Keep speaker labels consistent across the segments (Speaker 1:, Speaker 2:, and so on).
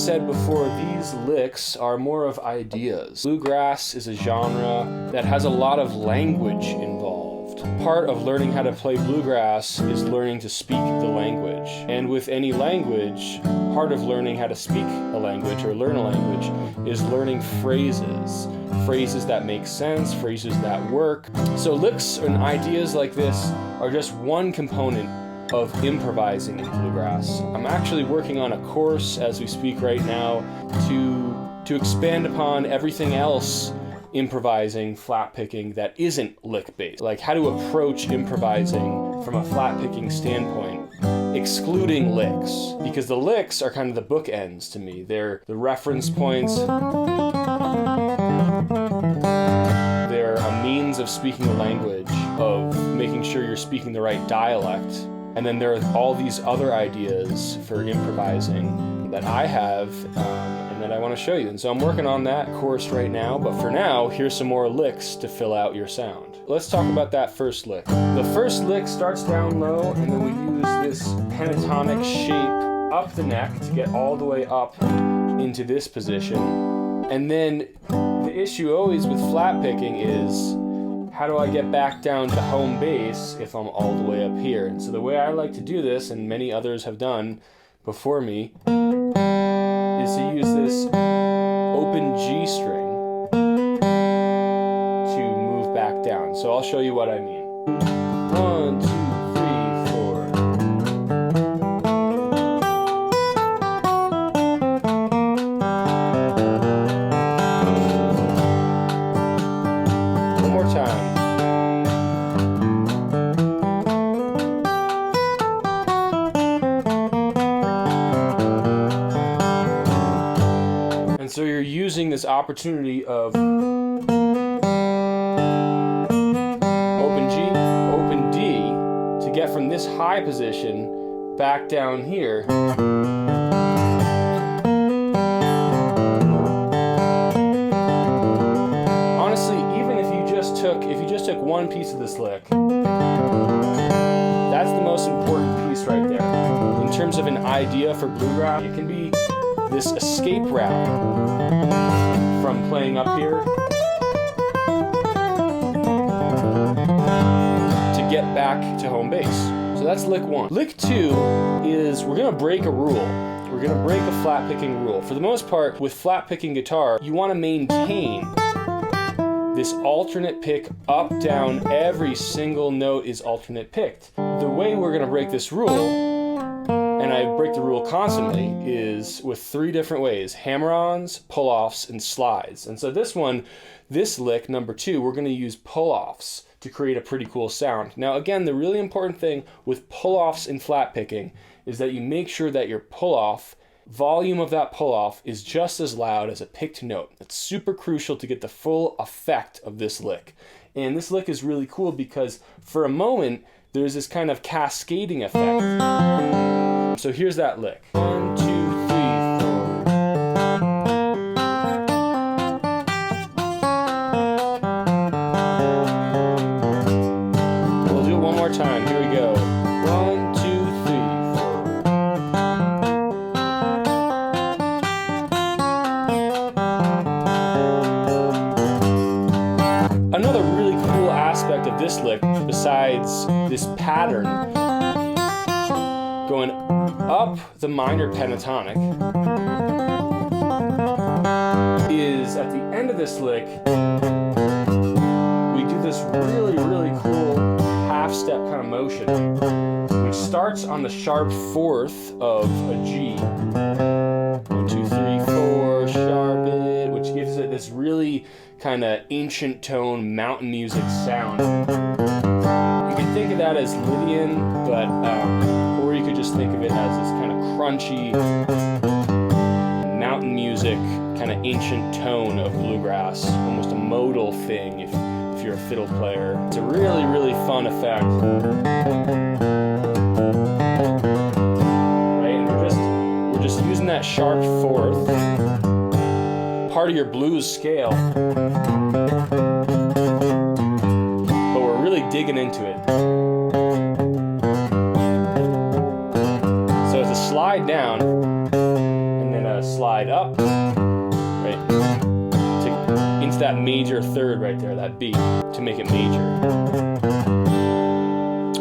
Speaker 1: said before, these licks are more of ideas. Bluegrass is a genre that has a lot of language involved. Part of learning how to play bluegrass is learning to speak the language. And with any language, part of learning how to speak a language or learn a language is learning phrases. Phrases that make sense, phrases that work. So licks and ideas like this are just one component of improvising in bluegrass. I'm actually working on a course as we speak right now to expand upon everything else improvising, flat picking that isn't lick based. Like how to approach improvising from a flat picking standpoint, excluding licks. Because the licks are kind of the bookends to me. They're the reference points. They're a means of speaking the language, of making sure you're speaking the right dialect. And then there are all these other ideas for improvising that I have and that I want to show you. And so I'm working on that course right now, but for now, here's some more licks to fill out your sound. Let's talk about that first lick. The first lick starts down low, and then we use this pentatonic shape up the neck to get all the way up into this position. And then the issue always with flat picking is, how do I get back down to home base if I'm all the way up here? And so the way I like to do this, and many others have done before me, is to use this open G string to move back down. So I'll show you what I mean. 1, 2, 3, 4. One more time. So you're using this opportunity of open G, open D to get from this high position back down here. Honestly, even if you just took one piece of this lick, that's the most important piece right there. In terms of an idea for bluegrass, it can be this escape route from playing up here to get back to home base. So that's lick 1. Lick 2 is we're gonna break a rule. We're gonna break a flat picking rule. For the most part, with flat picking guitar, you wanna maintain this alternate pick up, down, every single note is alternate picked. The way we're gonna break this rule, and I break the rule constantly, is with 3 different ways: hammer-ons, pull-offs, and slides. And so this lick, number 2, we're gonna use pull-offs to create a pretty cool sound. Now again, the really important thing with pull-offs in flat picking is that you make sure that your pull-off, volume of that pull-off is just as loud as a picked note. That's super crucial to get the full effect of this lick. And this lick is really cool because for a moment, there's this kind of cascading effect. So here's that lick. 1, 2, 3, 4. We'll do it one more time. Here we go. 1, 2, 3, 4. Another really cool aspect of this lick, besides this pattern, going up the minor pentatonic, is at the end of this lick, we do this really, really cool half-step kind of motion, which starts on the sharp 4th of a G. 1, 2, 3, 4, sharp it, which gives it this really kind of ancient tone, mountain music sound. You can think of that as Lydian, but or you could just think of it as this kind of crunchy mountain music, kind of ancient tone of bluegrass, almost a modal thing if you're a fiddle player. It's a really, really fun effect. Right, and we're just using that sharp 4th, part of your blues scale, but we're really digging into it. So it's a slide down and then a slide that major third right there, that B, to make it major.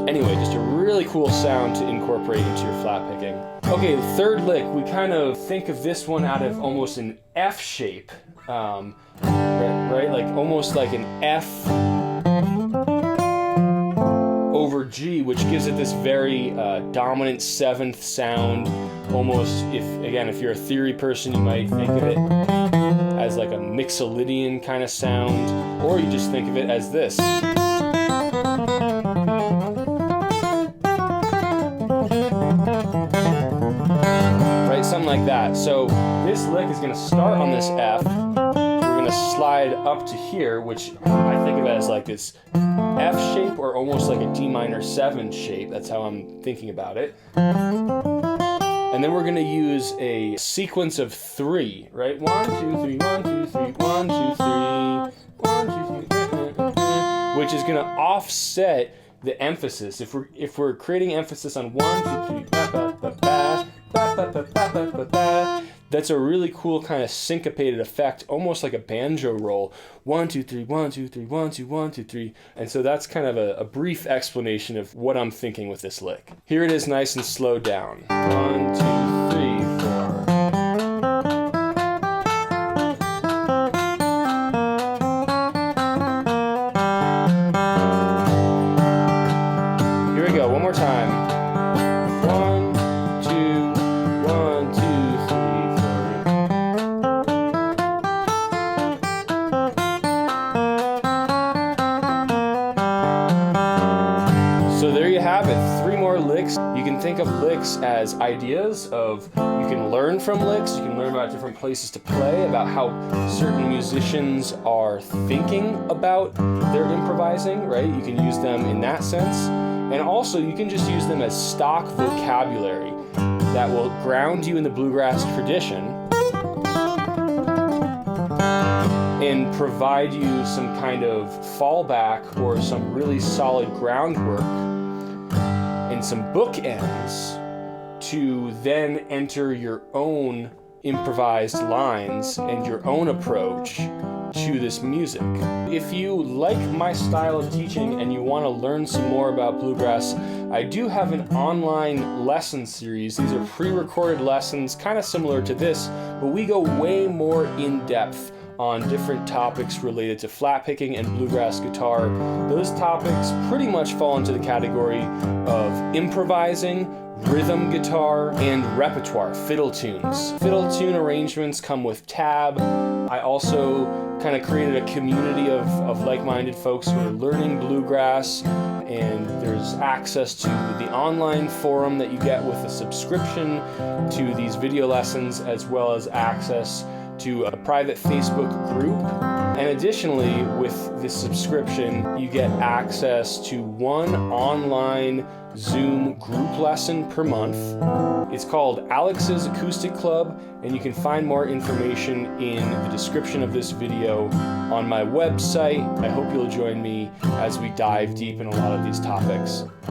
Speaker 1: Anyway, just a really cool sound to incorporate into your flat picking. Okay, the third lick, we kind of think of this one out of almost an F shape, right? Like almost like an F over G, which gives it this very dominant seventh sound. Almost, if you're a theory person, you might think of it as like a Mixolydian kind of sound, or you just think of it as this. Right, something like that. So this lick is going to start on this F. We're going to slide up to here, which I think of it as like this F shape, or almost like a D minor 7 shape. That's how I'm thinking about it. And then we're going to use a sequence of 3, right? 1, 2, 3, 1, 2, 3, 1, 2, 3, 1, 2, 3, which is going to offset the emphasis. If we're creating emphasis on 1, 2, 3, that's a really cool kind of syncopated effect, almost like a banjo roll. 1, 2, 3, 1, 2, 3, 1, 2, 1, 2, 3. And so that's kind of a brief explanation of what I'm thinking with this lick. Here it is, nice and slowed down. 1, 2, 3, 4. Here we go, one more time. 1, 2, 1, 2, 3. So there you have it, 3 more licks. You can think of licks as ideas of, you can learn from licks, you can learn about different places to play, about how certain musicians are thinking about their improvising, right? You can use them in that sense. And also you can just use them as stock vocabulary that will ground you in the bluegrass tradition and provide you some kind of fallback or some really solid groundwork and some bookends to then enter your own improvised lines and your own approach to this music. If you like my style of teaching and you want to learn some more about bluegrass, I do have an online lesson series. These are pre-recorded lessons, kind of similar to this, but we go way more in depth on different topics related to flat picking and bluegrass guitar. Those topics pretty much fall into the category of improvising, rhythm guitar, and repertoire, fiddle tunes. Fiddle tune arrangements come with tab. I also kind of created a community of like-minded folks who are learning bluegrass, and there's access to the online forum that you get with a subscription to these video lessons, as well as access to a private Facebook group. And additionally, with this subscription, you get access to 1 online Zoom group lesson per month. It's called Alex's Acoustic Club, and you can find more information in the description of this video on my website. I hope you'll join me as we dive deep in a lot of these topics.